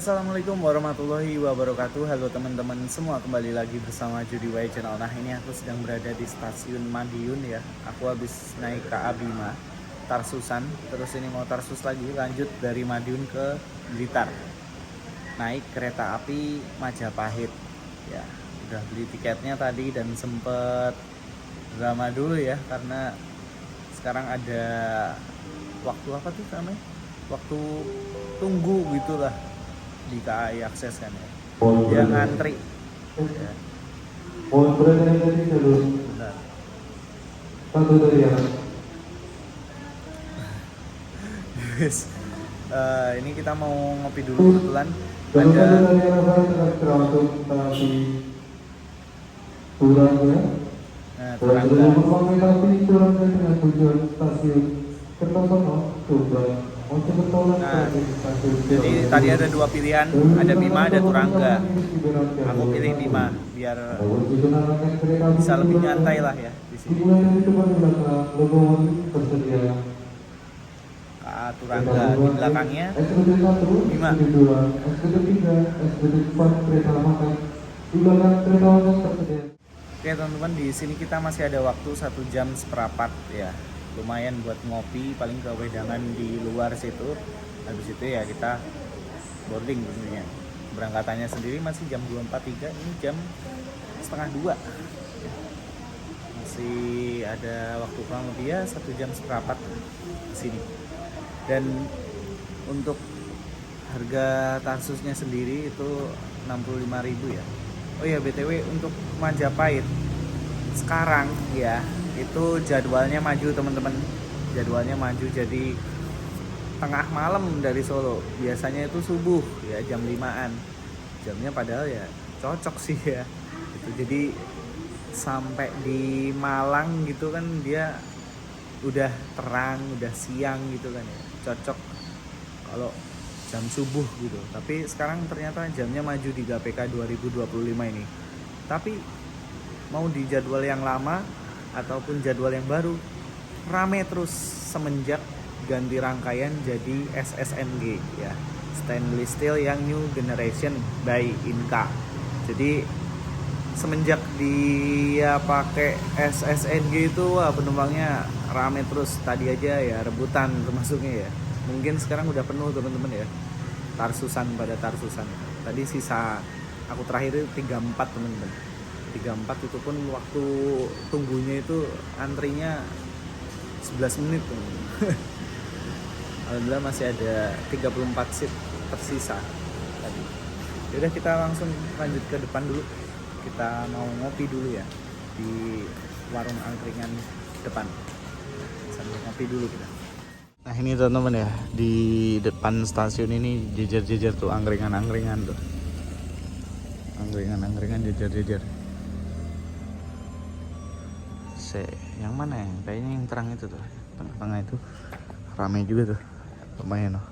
Assalamualaikum warahmatullahi wabarakatuh. Halo teman-teman semua, kembali lagi bersama Judi Way Channel. Nah, ini aku sedang berada di stasiun Madiun ya. Aku habis naik KA Bima Tarsusan, terus ini mau Tarsus lagi, lanjut dari Madiun ke Blitar. Naik kereta api Majapahit ya. Udah beli tiketnya tadi dan sempet drama dulu ya, karena sekarang ada waktu apa tuh namanya? Waktu tunggu gitulah di KAI Akses kan ya. Dia ngantri ya. Mohon berhenti dulu. Bentar. Satu dari ya. Guys, ini kita mau ngopi dulu kebetulan ada dari arah termasuk stasi Turangga. Turangga. Tapi Turangga dengan tujuan stasiun Kertosono, Tuban. Nah, jadi tadi ada dua pilihan, ada Bima, ada Turangga. Aku pilih Bima biar bisa lebih nyantai lah ya di sini. KA Turangga di belakangnya Bima. Oke teman-teman, di sini kita masih ada waktu 1 jam seperempat ya. Lumayan buat ngopi, paling ke wedangan di luar situ. Habis itu ya kita boarding tentunya. Berangkatannya sendiri masih jam 2.43, ini jam setengah 2. Masih ada waktu kurang lebih ya 1 jam seperempat di sini. Dan untuk harga Tarsusnya sendiri itu 65.000 ya. Oh ya BTW, untuk Majapahit sekarang ya itu jadwalnya maju teman-teman, jadwalnya maju jadi tengah malam dari Solo. Biasanya itu subuh ya, jam 5-an jamnya, padahal ya cocok sih ya itu. Jadi sampai di Malang gitu kan dia udah terang, udah siang gitu kan ya, cocok kalau jam subuh gitu. Tapi sekarang ternyata jamnya maju di GPK 2025 ini. Tapi mau di jadwal yang lama ataupun jadwal yang baru, rame terus semenjak ganti rangkaian jadi SSNG ya, Stainless Steel yang New Generation by Inka. Jadi semenjak dia pakai SSNG itu penumpangnya rame terus. Tadi aja ya rebutan termasuknya ya. Mungkin sekarang udah penuh teman-teman ya, Tarsusan pada Tarsusan. Tadi sisa aku terakhir itu 34 teman-teman. 34 itu pun waktu tunggunya itu antrinya 11 menit alhamdulillah masih ada 34 seat tersisa tadi. Yaudah kita langsung lanjut ke depan dulu, kita mau ngopi dulu ya di warung angkringan depan sambil ngopi dulu kita. Nah ini teman-teman ya, di depan stasiun ini jejer-jejer tuh angkringan-angkringan tuh, angkringan jejer-jejer. Yang mana ya? Kayaknya yang terang itu tuh, tengah-tengah itu ramai juga tuh, lumayan loh.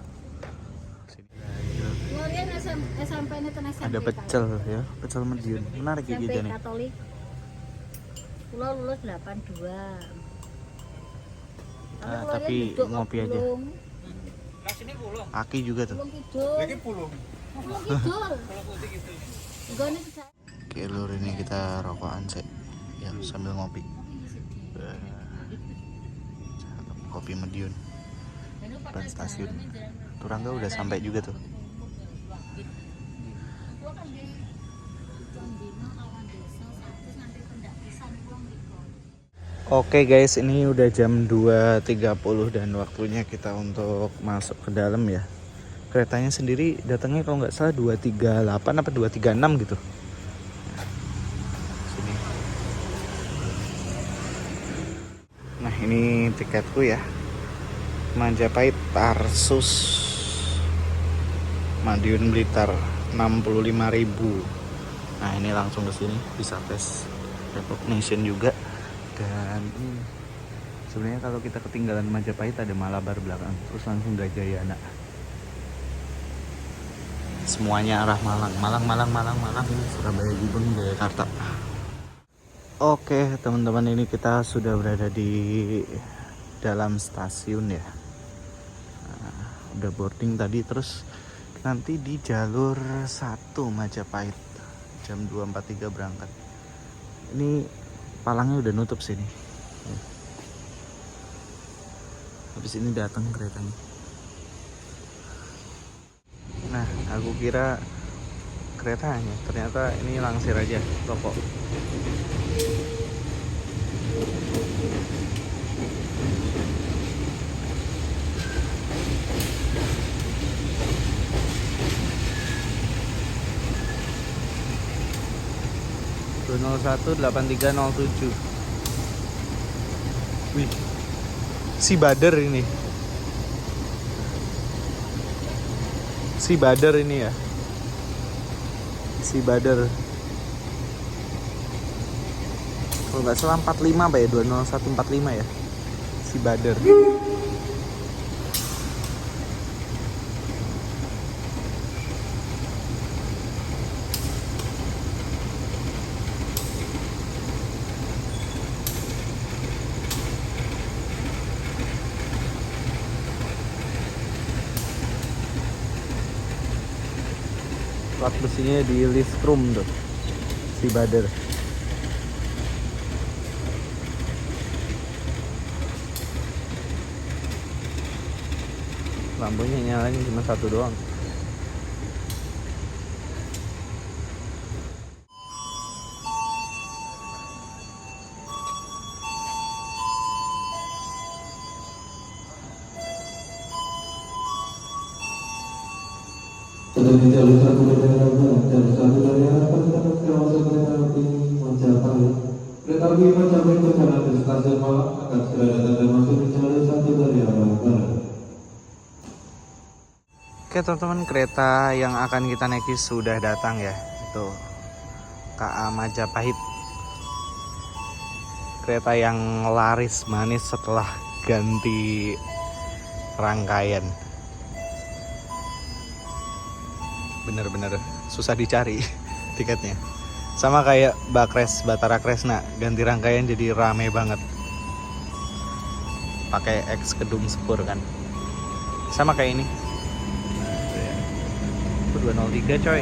Ada pecel ya, pecel Madiun, menarik ya gitu nih. Katolik. Pulau lulus 82. Tapi ngopi aja. Aki juga tuh. Lagi pulung. Oke lur, ini kita rokokan sih ya sambil ngopi. Kopi Madiun depan stasiun Turangga udah sampai juga tuh. Oke guys, ini udah jam 2.30 dan waktunya kita untuk masuk ke dalam ya. Keretanya sendiri datangnya kalau nggak salah 238 apa 236 gitu. Sini. Nah ini tiketku ya, Majapahit Tarsus Madiun Blitar 65.000. Nah ini langsung ke sini bisa face recognition juga. Dan ini sebenarnya kalau kita ketinggalan Majapahit ada Malabar belakang, terus langsung Gajayana. Semuanya arah Malang, Malang, ini Surabaya, Gubeng, Jakarta. Oke teman-teman, ini kita sudah berada di dalam stasiun ya. Nah, udah boarding tadi, terus nanti di jalur 1 Majapahit jam 2.43 berangkat. Ini palangnya udah nutup sini. Habis ini datang keretanya. Nah, aku kira keretanya, ternyata ini langsir aja rokok. satu 8307. Wih, si Badar ini. Si Badar ini ya. Si Badar. Kalau nggak salah 45 Pak ya, 20145 ya. Si Badar. Plat besinya di Liskrum tuh, si Badar. Lampunya nyalanya cuma satu doang. Sudah di jalur 1 dari arah barat, jalur 1 dari arah Pontianak termasuk kereta api Majapahit. Kereta api Majapahit berjalan ke stasiun Malang akan segera datang dan masuk di jalur 1 dari arah barat. Oke teman-teman, kereta yang akan kita naiki sudah datang ya. Itu KA Majapahit. Kereta yang laris manis setelah ganti rangkaian. Bener-bener susah dicari tiketnya. Sama kayak Bakres, Batara Kresna, ganti rangkaian jadi rame banget. Pakai X Kedung Sepur kan. Sama kayak ini. 203 coy.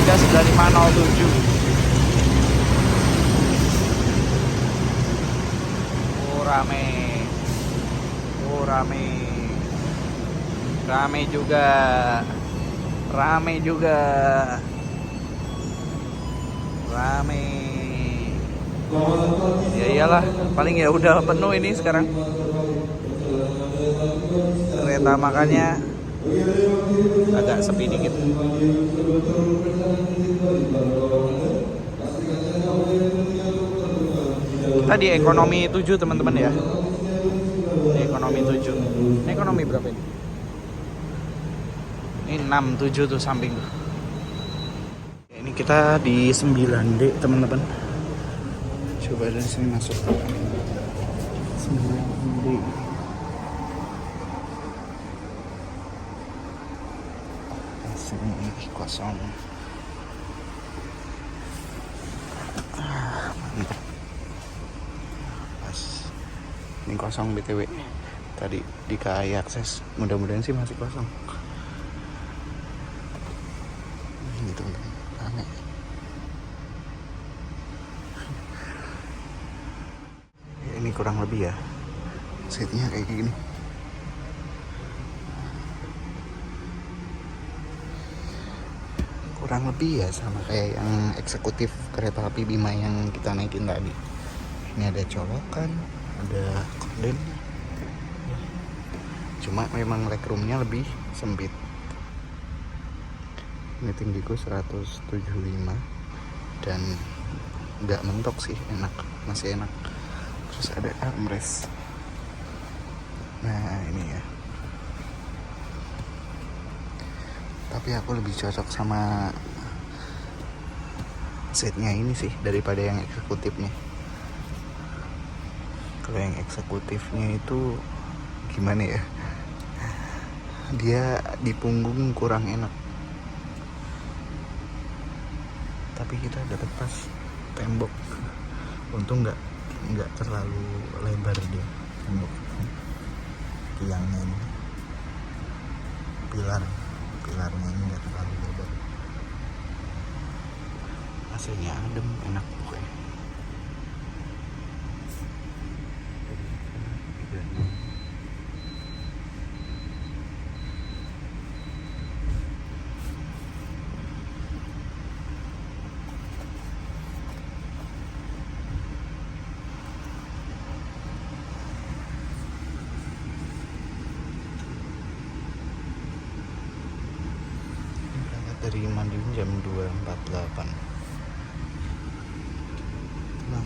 9507. Rame. Rame juga. Ya iyalah, paling ya udah penuh ini sekarang. Kereta makanya agak sepi dikit. Kita di ekonomi 7 teman-teman ya. Di ekonomi 7. Ini ekonomi berapa ini? Ini 67 tuh samping tuh. Ini kita di 9D teman-teman. Coba dari sini masuk. 9D. Sini kosong. Mantap. Pas. Ini kosong BTW. Tadi di KAI akses. Mudah-mudahan sih masih kosong. Ini teman-teman. Rame. Ya, ini kurang lebih ya. Seatnya kayak gini. Kurang lebih ya sama kayak yang eksekutif kereta api Bima yang kita naikin tadi. Ini ada colokan, ada korden. Cuma memang legroomnya lebih sempit. Ini tinggiku 175 dan nggak mentok sih, enak, masih enak. Terus ada armrest. Nah ini ya. Tapi aku lebih cocok sama seatnya ini sih daripada yang eksekutifnya. Kalau yang eksekutifnya itu gimana ya, dia di punggung kurang enak. Tapi kita dapat pas tembok, untung nggak terlalu lebar dia tembok tiangnya ini, pilarnya ini nggak terlalu lebar. AC-nya adem, enak pokoknya. Dari Madiun jam 2.48. Nah.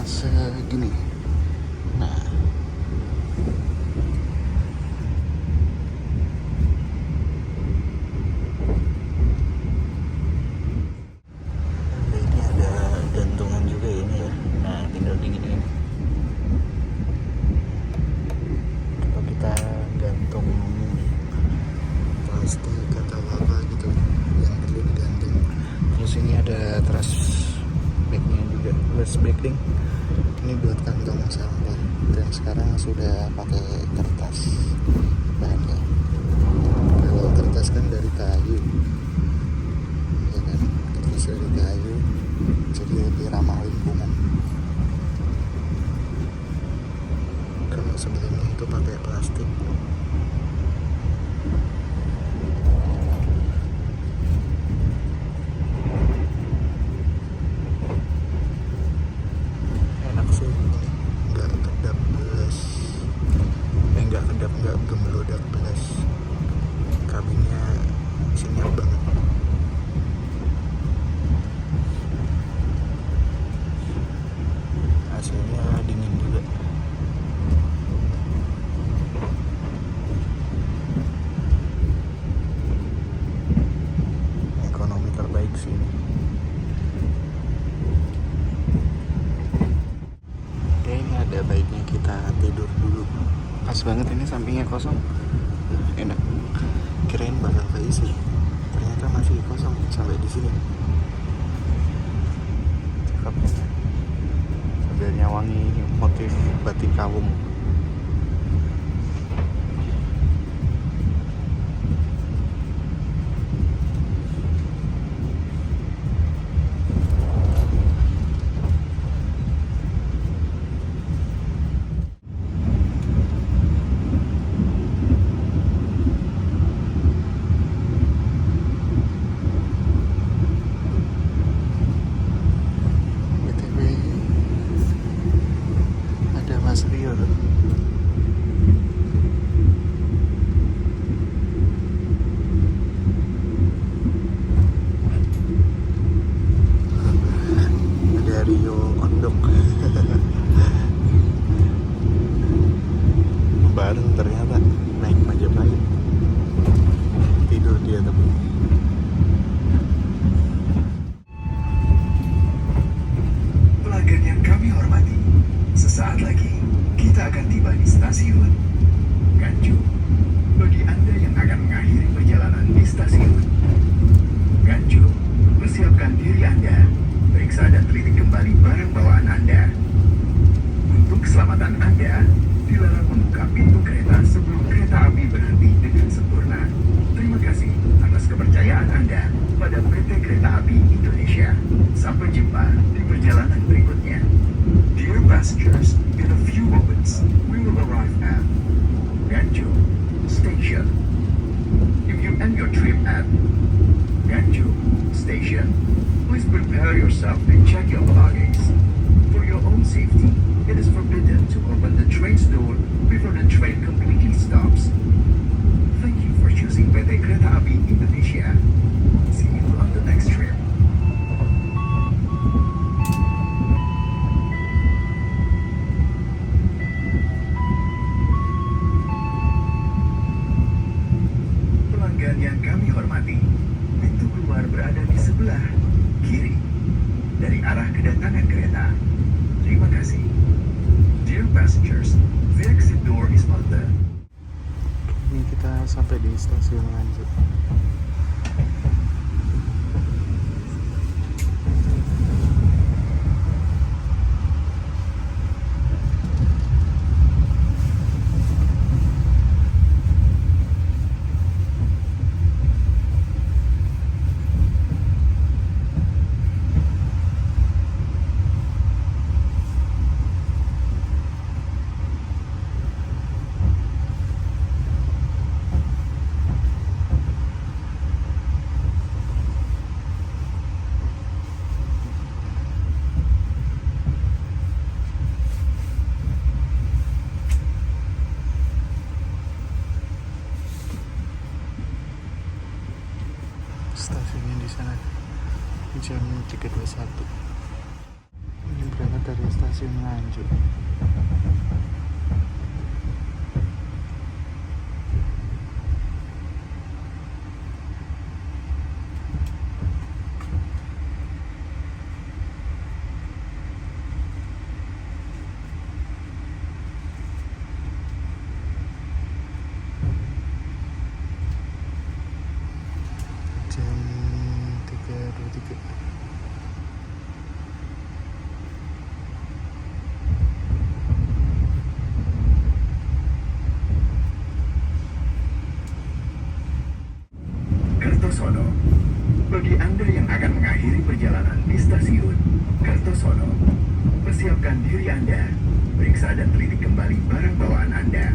Segini. Nah, ini ada gantungan juga ini ya. Nah, tinggal dingin. Kalau kita gantung plastik atau apa gitu yang perlu digantung. Terus ini ada truss bagnya juga, plus bagging. Ini buat kantong sampah, dan sekarang sudah pakai kertas bahannya. Kalau kertas kan dari kayu, ya kan, kertas dari kayu jadi lebih ramah lingkungan. Kalau sebelumnya itu pakai plastik. Nggak gemelodak belas, kabinnya senyap banget. AC-nya dingin juga. Ekonomi terbaik sih ini. Oke, ini ada baiknya kita tidur dulu. Pas banget ini, sampingnya kosong, enak. Kirain bakal keisi, ternyata masih kosong sampai di sini. Cakep ya, sambil nyawa Batikawung. BTW ada Mas Rio tuh. Ada Rio Ondok. Bareng ternyata naik Majapahit. Tidur dia tapi. Pelanggan yang kami hormati, sesaat lagi kita akan tiba di stasiun Ganju. Bagi Anda yang akan mengakhiri perjalanan di stasiun Ganju, persiapkan diri Anda, periksa dan teliti kembali barang bawaan Anda. Untuk keselamatan Anda, dilarang membuka pintu kereta sebelum kereta api berhenti dengan sempurna. Terima kasih atas kepercayaan Anda pada PT Kereta Api Indonesia. Sampai jumpa di perjalanan berikutnya. Dear passengers, in a few moments, we will arrive at Ganju Station. If you end your trip at Ganju Station, please prepare yourself and check your belongings. For your own safety, it is forbidden to open the train's door before the train completely stops. Thank you for choosing PT Kereta Api Indonesia. See you on the next trip. Pelanggan yang kami hormati, pintu keluar berada di sebelah kiri dari arah kedatangan kereta. Terima kasih. Dear passengers, the exit door is on the... Ini kita sampai di stasiun Nganjuk. Stasiunnya di sana jam 3.21. Ini berangkat dari stasiun Nganjuk. Jam 3.23. Kertosono. Bagi Anda yang akan mengakhiri perjalanan di stasiun Kertosono, persiapkan diri Anda, periksa dan teliti kembali barang bawaan Anda.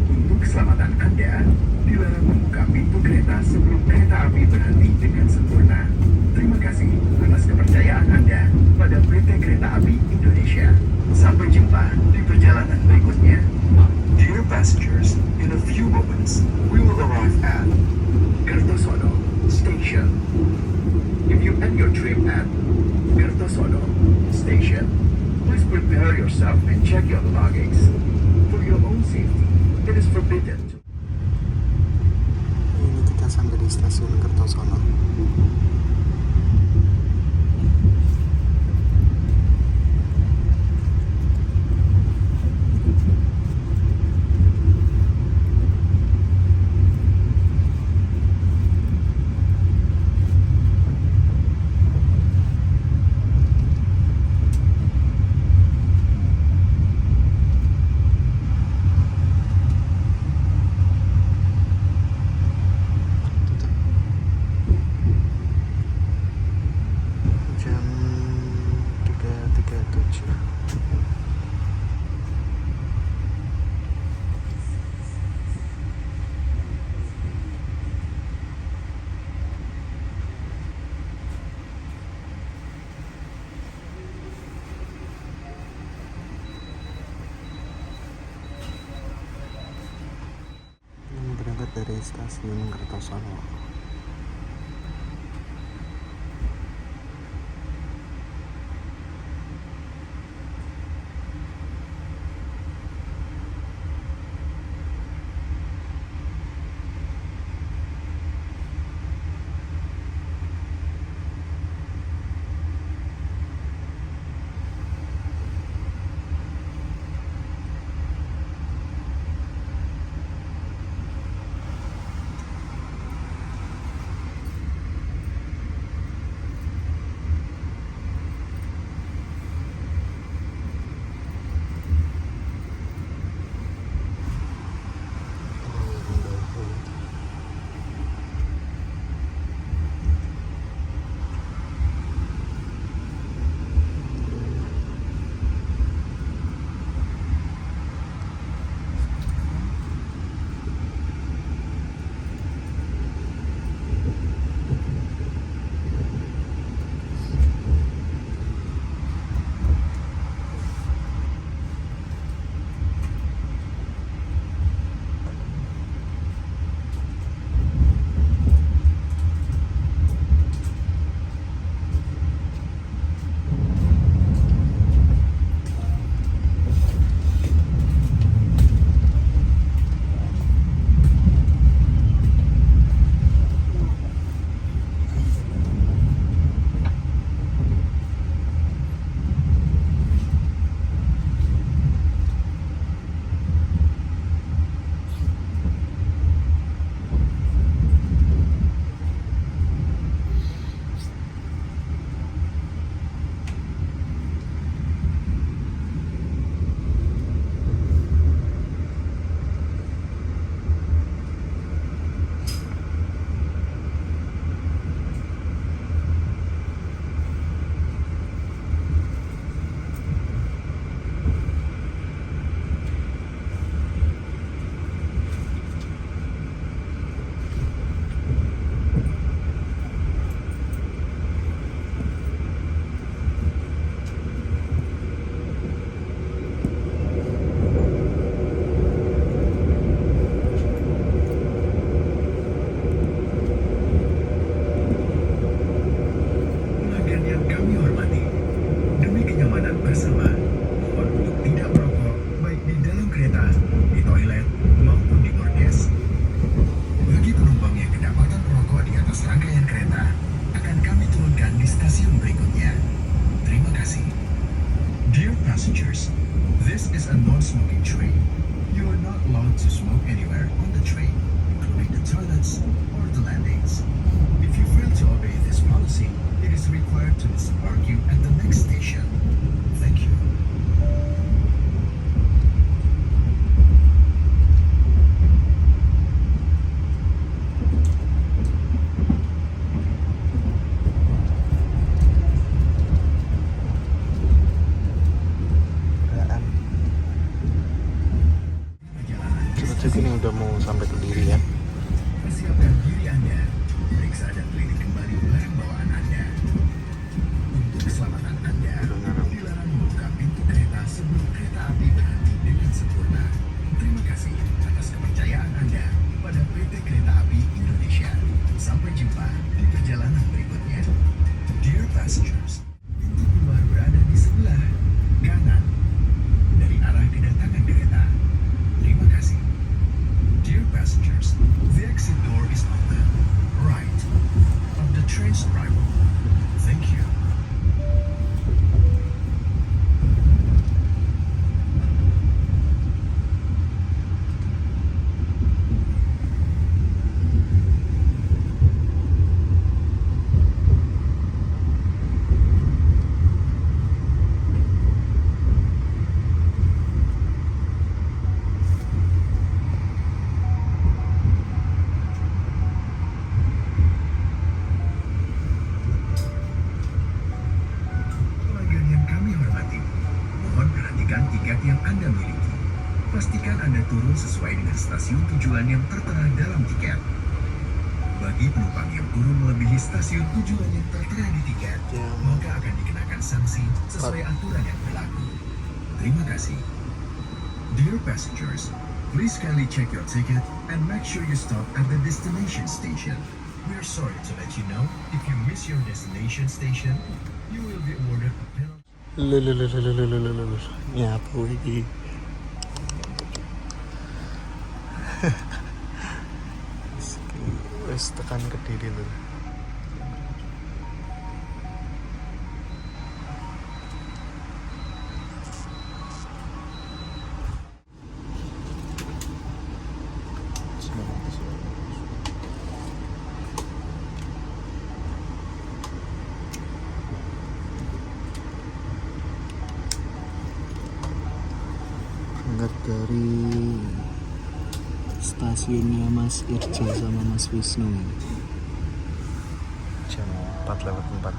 Untuk keselamatan Anda, dilarang membuka pintu kereta sebelum kereta api berhenti dengan sempurna. Terima kasih atas kepercayaan Anda pada PT Kereta Api Indonesia. Sampai jumpa di perjalanan berikutnya. Dear passengers, in a few moments, we will arrive at Kertosono Station. If you end your trip at Kertosono Station, please prepare yourself and check your belongings. For your own safety, it is forbidden to... Ini kita sampai di stasiun Kertosono. sudah. Berangkat dari stasiun Kertosono. passengers. This is a non-smoking train. You are not allowed to smoke anywhere on the train, including the toilets or the landings. If you fail to obey this policy, it is required to disembark you at the next station. Thank you. Cek ini udah mau sampai ke Kediri ya. Persiapkan diri Anda. Periksa dan teliti kembali barang bawaan Anda. Untuk pastikan Anda turun sesuai dengan stasiun tujuan yang tertera dalam tiket. Bagi penumpang yang turun melebihi stasiun tujuan yang tertera di tiket, maka akan dikenakan sanksi sesuai aturan yang berlaku. Terima kasih. Dear passengers, please kindly check your ticket and make sure you stop at the destination station. We are sorry to let you know, if you miss your destination station, you will be awarded a penalty. Nyapu iki. Wes tekan Kediri lho. Berangkat dari stasiunnya Mas Irja sama Mas Wisnu jam 4:04.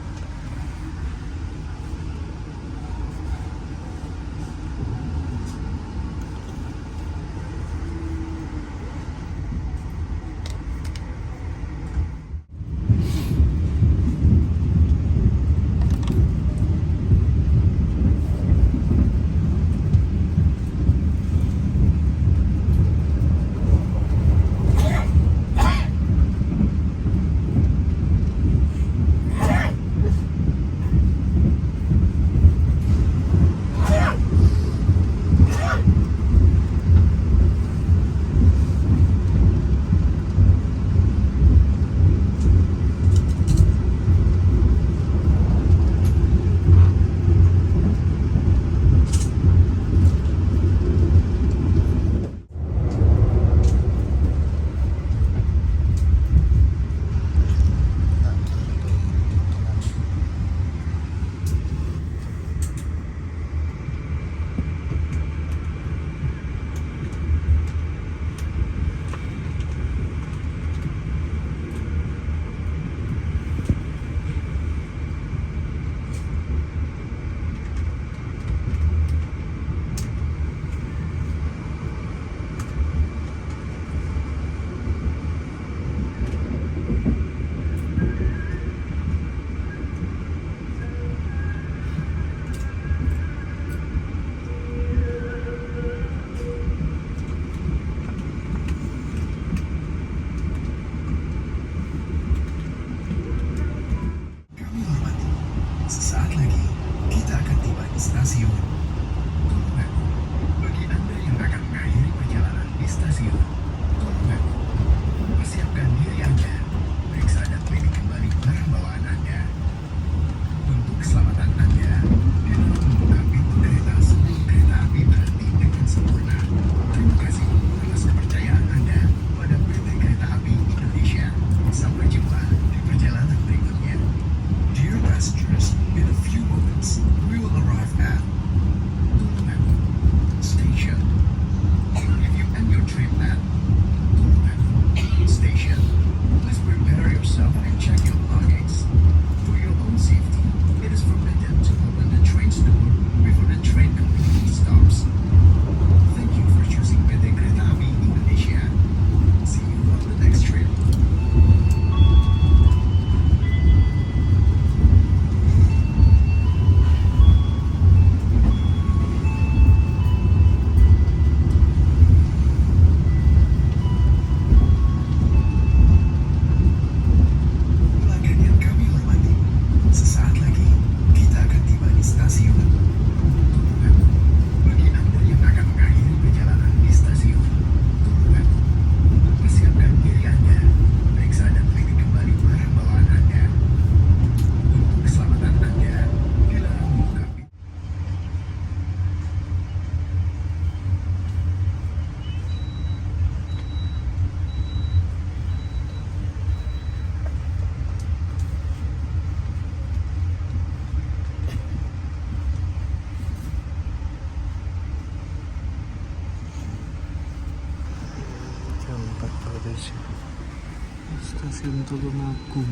Stasiun Tulungagung.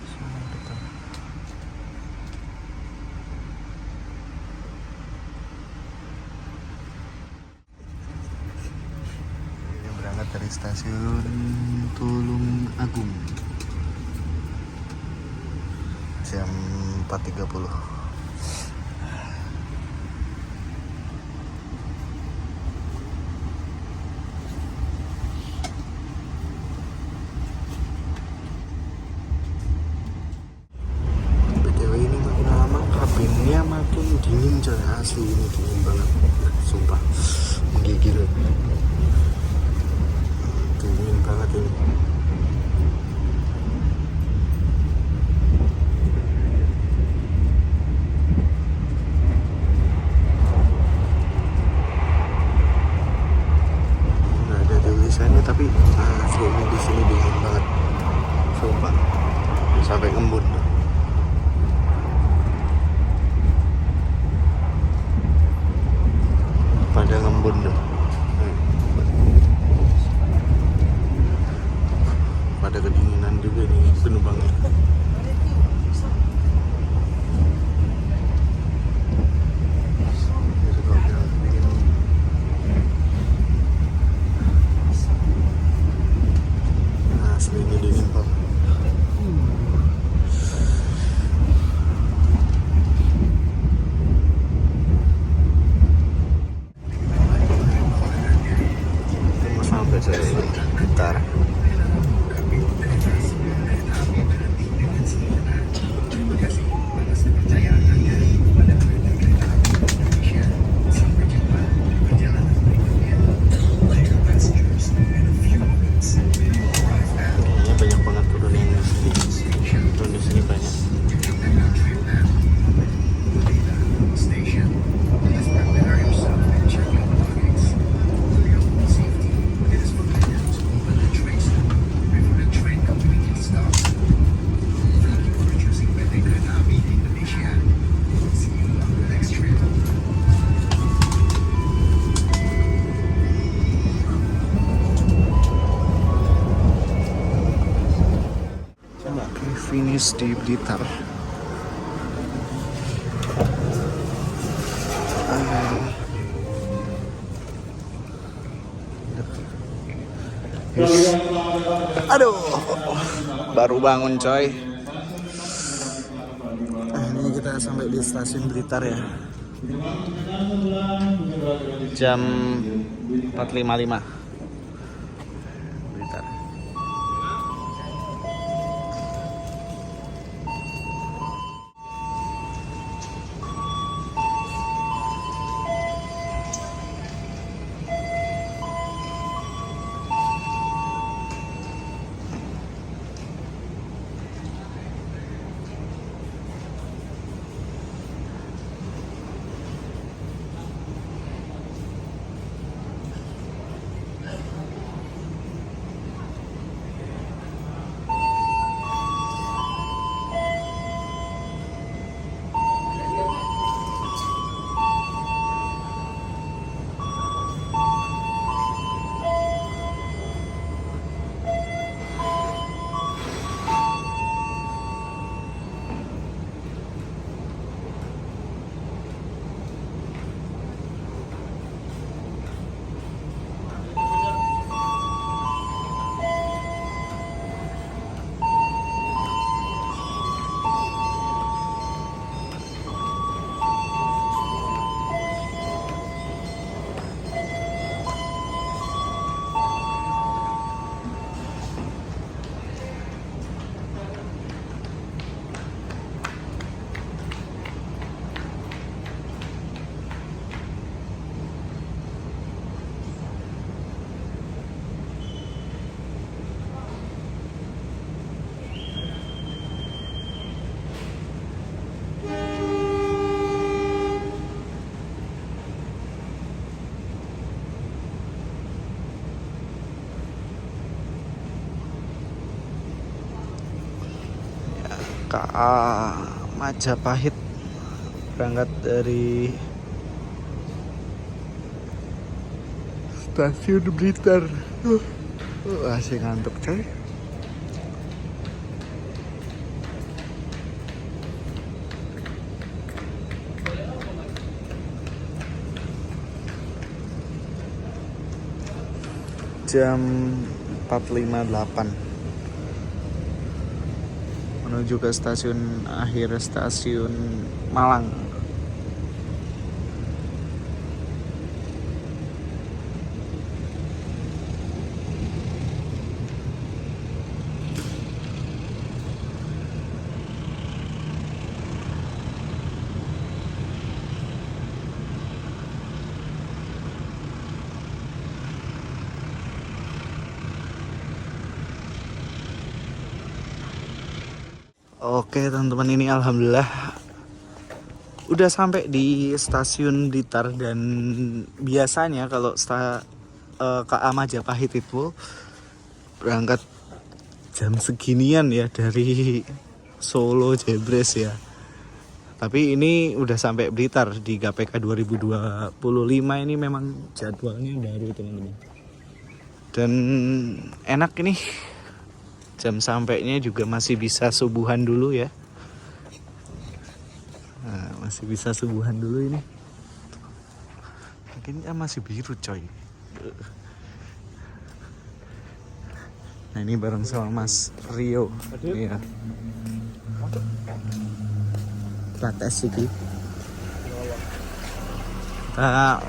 Sangat dekat. di stasiun Tulung Agung jam 4.30. BTW ini makin lama kabinnya makin dingin coy, asli ini dingin banget, sumpah menggigil, dingin banget ini. Nggak ada tulisannya tapi aslinya di sini dingin banget, sumpah sampai ngembun tuh. Pada ngembun tuh, pada kedinginan juga nih penumpangnya. Aslinya dingin banget. Sampai saya bentar. Kayaknya banyak banget turun yang di sini. Turun di sini banyak. Finish di Blitar. Aduh, baru bangun coy. Ini kita sampai di stasiun Blitar ya. Jam 4.55. Blitar. KA Majapahit berangkat dari stasiun Blitar. Asik ngantuk coy. jam 4.58 menuju ke stasiun akhir stasiun Malang. Oke teman-teman, ini alhamdulillah udah sampai di stasiun Blitar. Dan biasanya kalau KA Majapahit itu berangkat jam seginian ya dari Solo Jebres ya. Tapi ini udah sampai Blitar di KPK 2025. Ini memang jadwalnya baru teman-teman. Dan enak ini, jam sampainya juga masih bisa subuhan dulu ya. Nah, masih bisa subuhan dulu ini. Mungkin masih biru coy. Nah ini bareng sama Mas Rio. Iya. Plates iki. Kita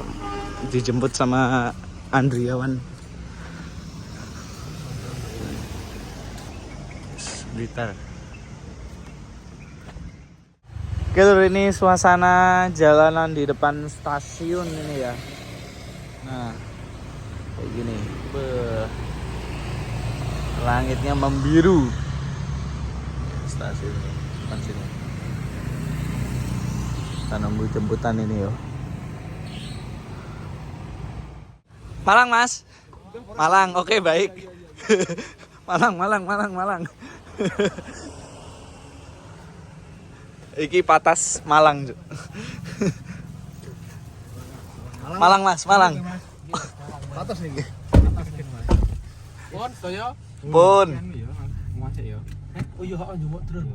dijemput sama Andriawan. Blitar. Oke lur, ini suasana jalanan di depan stasiun ini ya. Nah kayak gini. Langitnya membiru. Stasiun depan sini. Kita nunggu jemputan ini yo. Malang Mas. Malang, oke baik. Malang. Iki patas Malang. Malang Mas, Malang. Patas nih. Pun saya. Pun. Masuk ya. Oh iya hak njumuk terus.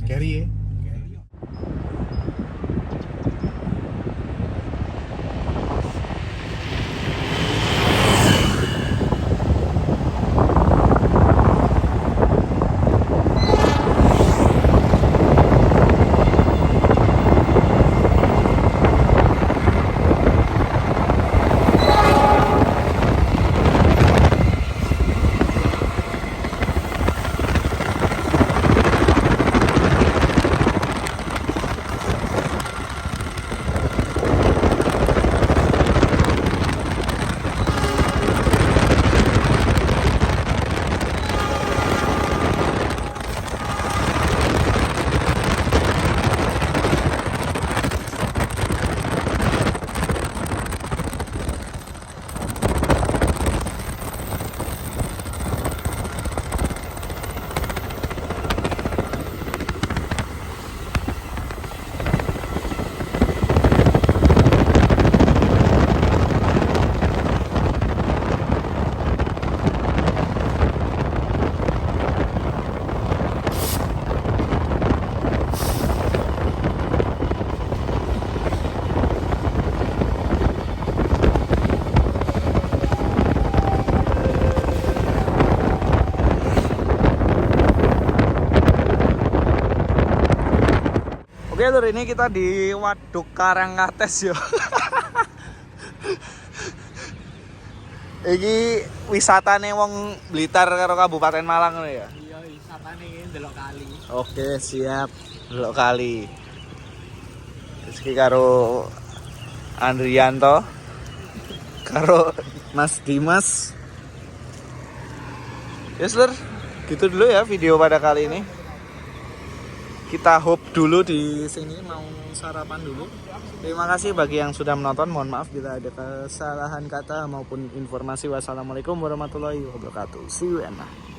Carry ya. Oke lur, ini kita di Waduk Karangkates yo. Iki wisatane wong Blitar karo Kabupaten Malang ngono ya. Iya, wisatane ndelok kali. Oke, siap. Delok kali. Terus iki karo Andrianto, karo Mas Dimas. Yes lur, gitu dulu ya video pada kali ini. Kita hop dulu di sini, mau sarapan dulu. Terima kasih bagi yang sudah menonton. Mohon maaf bila ada kesalahan kata maupun informasi. Wassalamualaikum warahmatullahi wabarakatuh. See you and bye.